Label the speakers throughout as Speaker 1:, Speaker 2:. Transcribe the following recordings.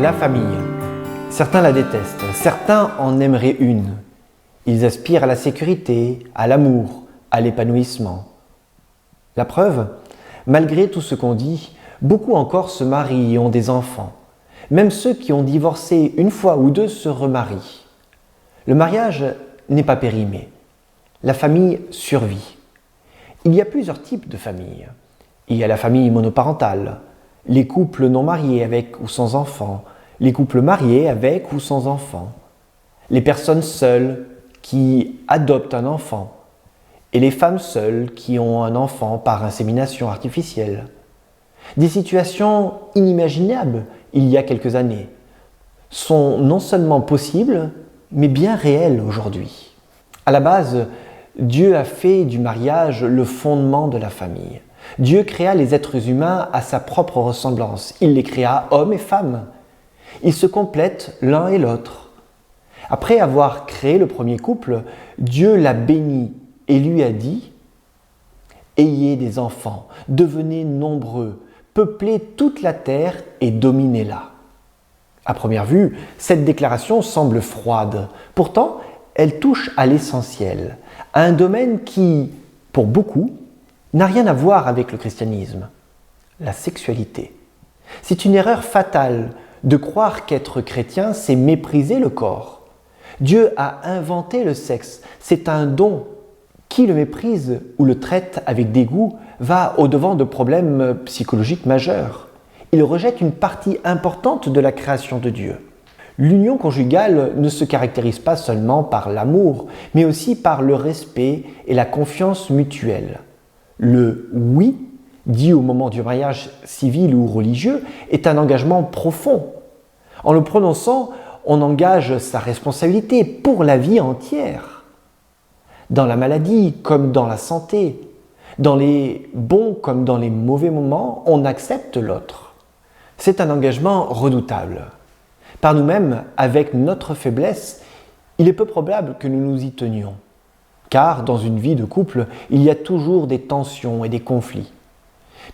Speaker 1: La famille. Certains la détestent, certains en aimeraient une. Ils aspirent à la sécurité, à l'amour, à l'épanouissement. La preuve, malgré tout ce qu'on dit, beaucoup encore se marient et ont des enfants. Même ceux qui ont divorcé une fois ou deux se remarient. Le mariage n'est pas périmé. La famille survit. Il y a plusieurs types de familles. Il y a la famille monoparentale, les couples non mariés avec ou sans enfants, les couples mariés avec ou sans enfants, les personnes seules qui adoptent un enfant et les femmes seules qui ont un enfant par insémination artificielle. Des situations inimaginables il y a quelques années sont non seulement possibles, mais bien réelles aujourd'hui. À la base, Dieu a fait du mariage le fondement de la famille. Dieu créa les êtres humains à sa propre ressemblance. Il les créa hommes et femmes. Ils se complètent l'un et l'autre. Après avoir créé le premier couple, Dieu l'a béni et lui a dit « Ayez des enfants, devenez nombreux, peuplez toute la terre et dominez-la. » À première vue, cette déclaration semble froide. Pourtant, elle touche à l'essentiel, à un domaine qui, pour beaucoup, n'a rien à voir avec le christianisme, la sexualité. C'est une erreur fatale de croire qu'être chrétien, c'est mépriser le corps. Dieu a inventé le sexe, c'est un don. Qui le méprise ou le traite avec dégoût va au-devant de problèmes psychologiques majeurs. Il rejette une partie importante de la création de Dieu. L'union conjugale ne se caractérise pas seulement par l'amour, mais aussi par le respect et la confiance mutuelle. Le « oui » dit au moment du mariage civil ou religieux est un engagement profond. En le prononçant, on engage sa responsabilité pour la vie entière. Dans la maladie comme dans la santé, dans les bons comme dans les mauvais moments, on accepte l'autre. C'est un engagement redoutable. Par nous-mêmes, avec notre faiblesse, il est peu probable que nous nous y tenions. Car dans une vie de couple, il y a toujours des tensions et des conflits.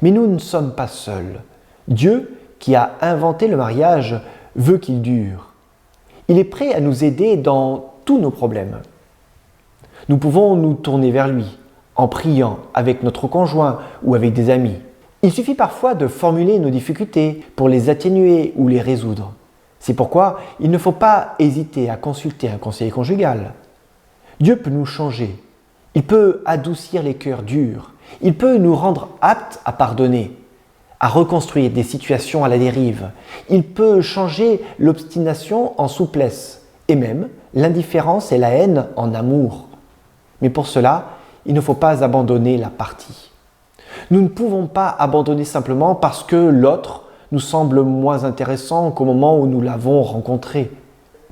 Speaker 1: Mais nous ne sommes pas seuls. Dieu, qui a inventé le mariage, veut qu'il dure. Il est prêt à nous aider dans tous nos problèmes. Nous pouvons nous tourner vers lui, en priant avec notre conjoint ou avec des amis. Il suffit parfois de formuler nos difficultés pour les atténuer ou les résoudre. C'est pourquoi il ne faut pas hésiter à consulter un conseiller conjugal. Dieu peut nous changer, il peut adoucir les cœurs durs, il peut nous rendre aptes à pardonner, à reconstruire des situations à la dérive, il peut changer l'obstination en souplesse et même l'indifférence et la haine en amour. Mais pour cela, il ne faut pas abandonner la partie. Nous ne pouvons pas abandonner simplement parce que l'autre nous semble moins intéressant qu'au moment où nous l'avons rencontré.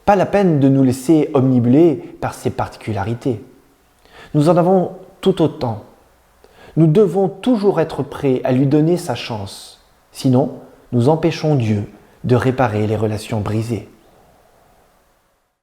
Speaker 1: Pas la peine de nous laisser omnibuler par ses particularités. Nous en avons tout autant. Nous devons toujours être prêts à lui donner sa chance. Sinon, nous empêchons Dieu de réparer les relations brisées.